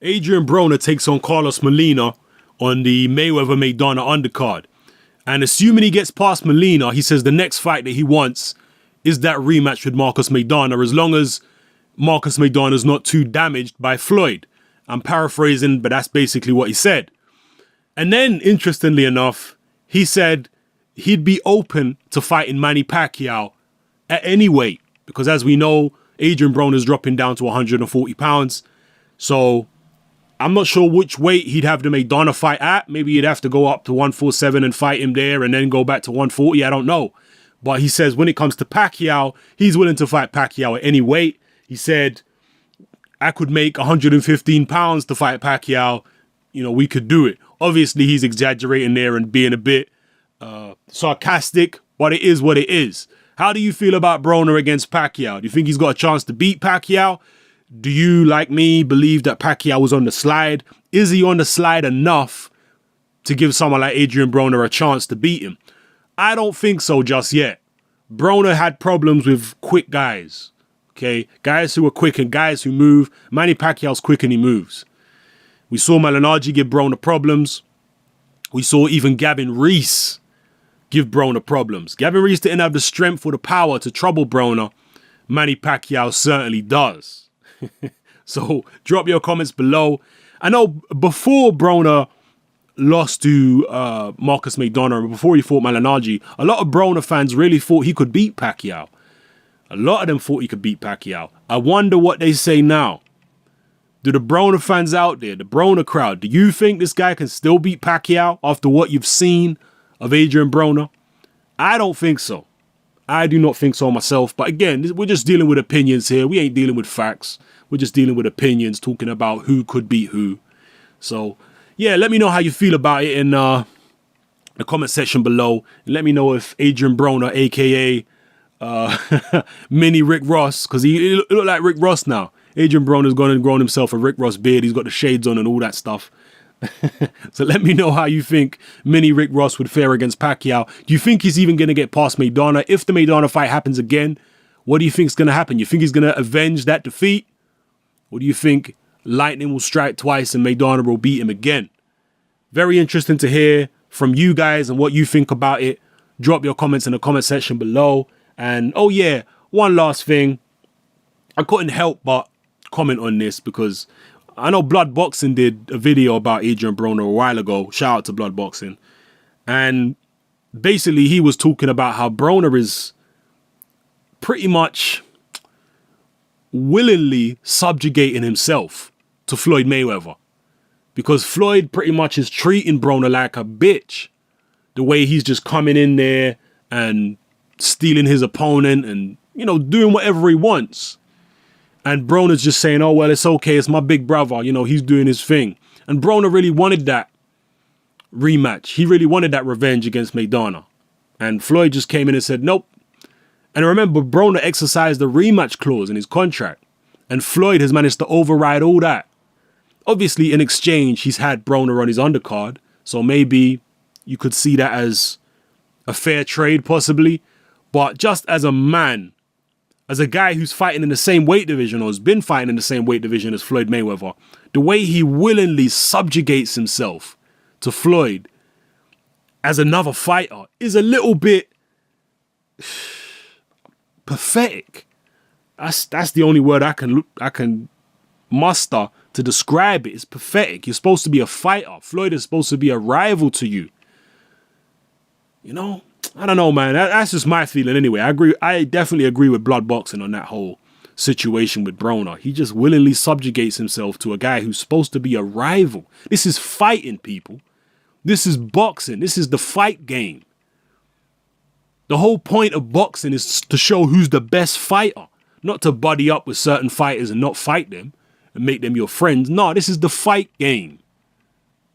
Adrien Broner takes on Carlos Molina on the Mayweather-Maidana undercard. And assuming he gets past Molina, he says the next fight that he wants is that rematch with Marcus Maidana, as long as Marcus Maidana is not too damaged by Floyd. I'm paraphrasing, but that's basically what he said. And then, interestingly enough, he said he'd be open to fighting Manny Pacquiao at any weight. Because as we know, Adrien Broner is dropping down to 140 pounds. So I'm not sure which weight he'd have the Maidana fight at. Maybe he'd have to go up to 147 and fight him there and then go back to 140. I don't know. But he says when it comes to Pacquiao, he's willing to fight Pacquiao at any weight. He said, I could make 115 pounds to fight Pacquiao. You know, we could do it. Obviously, he's exaggerating there and being a bit sarcastic, but it is what it is. How do you feel about Broner against Pacquiao? Do you think he's got a chance to beat Pacquiao? Do you, like me, believe that Pacquiao was on the slide? Is he on the slide enough to give someone like Adrien Broner a chance to beat him? I don't think so just yet. Broner had problems with quick guys. Okay, guys who are quick and guys who move. Manny Pacquiao's quick and he moves. We saw Malignaggi give Broner problems. We saw even Gavin Rees give Broner problems. Gavin Rees didn't have the strength or the power to trouble Broner. Manny Pacquiao certainly does. So drop your comments below. I know before Broner lost to Marcus Maidana and before he fought Malignaggi, a lot of Broner fans really thought he could beat Pacquiao. A lot of them thought he could beat Pacquiao. I wonder what they say now. Do the Broner fans out there, the Broner crowd, do you think this guy can still beat Pacquiao after what you've seen of Adrien Broner? I don't think so. I do not think so myself. But again, we're just dealing with opinions here. We ain't dealing with facts. We're just dealing with opinions, talking about who could beat who. So, yeah, let me know how you feel about it in the comment section below. And let me know if Adrien Broner, a.k.a. Mini Rick Ross, because he look like Rick Ross now. Adrien Broner's gone and grown himself a Rick Ross beard. He's got the shades on and all that stuff. So let me know how you think Mini Rick Ross would fare against Pacquiao. Do you think he's even going to get past Maidana? If the Maidana fight happens again, what do you think is going to happen? You think he's going to avenge that defeat? Or do you think lightning will strike twice and Maidana will beat him again? Very interesting to hear from you guys and what you think about it. Drop your comments in the comment section below. And oh yeah, one last thing. I couldn't help but comment on this because I know Blood Boxing did a video about Adrien Broner a while ago. Shout out to Blood Boxing. And basically he was talking about how Broner is pretty much willingly subjugating himself to Floyd Mayweather. Because Floyd pretty much is treating Broner like a bitch. The way he's just coming in there and stealing his opponent and, you know, doing whatever he wants. And Broner's just saying, oh, well, it's okay. It's my big brother. You know, he's doing his thing. And Broner really wanted that rematch. He really wanted that revenge against Maidana. And Floyd just came in and said, nope. And remember, Broner exercised the rematch clause in his contract. And Floyd has managed to override all that. Obviously, in exchange, he's had Broner on his undercard. So maybe you could see that as a fair trade, possibly. But just as a man, as a guy who's fighting in the same weight division or has been fighting in the same weight division as Floyd Mayweather, the way he willingly subjugates himself to Floyd as another fighter is a little bit pathetic. That's the only word I can muster to describe it. It's pathetic. You're supposed to be a fighter. Floyd is supposed to be a rival to you. You know? I don't know, man. That's just my feeling anyway. I definitely agree with Blood Boxing on that whole situation with Broner. He just willingly subjugates himself to a guy who's supposed to be a rival. This is fighting, people. This is boxing. This is the fight game. The whole point of boxing is to show who's the best fighter, not to buddy up with certain fighters and not fight them and make them your friends. No, this is the fight game.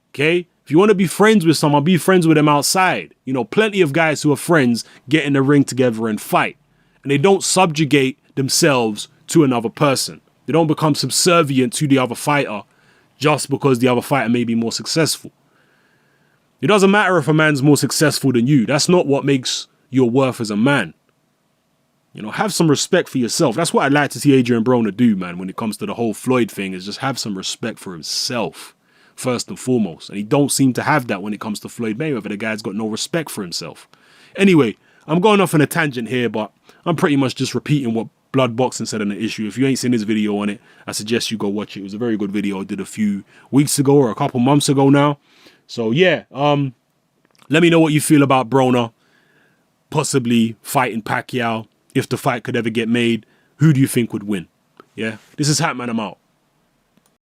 Okay? If you want to be friends with someone, be friends with them outside. You know, plenty of guys who are friends get in the ring together and fight. And they don't subjugate themselves to another person. They don't become subservient to the other fighter just because the other fighter may be more successful. It doesn't matter if a man's more successful than you. That's not what makes your worth as a man. You know, have some respect for yourself. That's what I'd like to see Adrien Broner do, man, when it comes to the whole Floyd thing, is just have some respect for himself, first and foremost. And he don't seem to have that when it comes to Floyd Mayweather. The guy's got no respect for himself. Anyway, I'm going off on a tangent here, but I'm pretty much just repeating what Blood Boxing said on the issue. If you ain't seen his video on it, I suggest you go watch it. It was a very good video I did a few weeks ago or a couple months ago now. So yeah, let me know what you feel about Broner possibly fighting Pacquiao. If the fight could ever get made, who do you think would win? Yeah, this is Hatman, I'm out.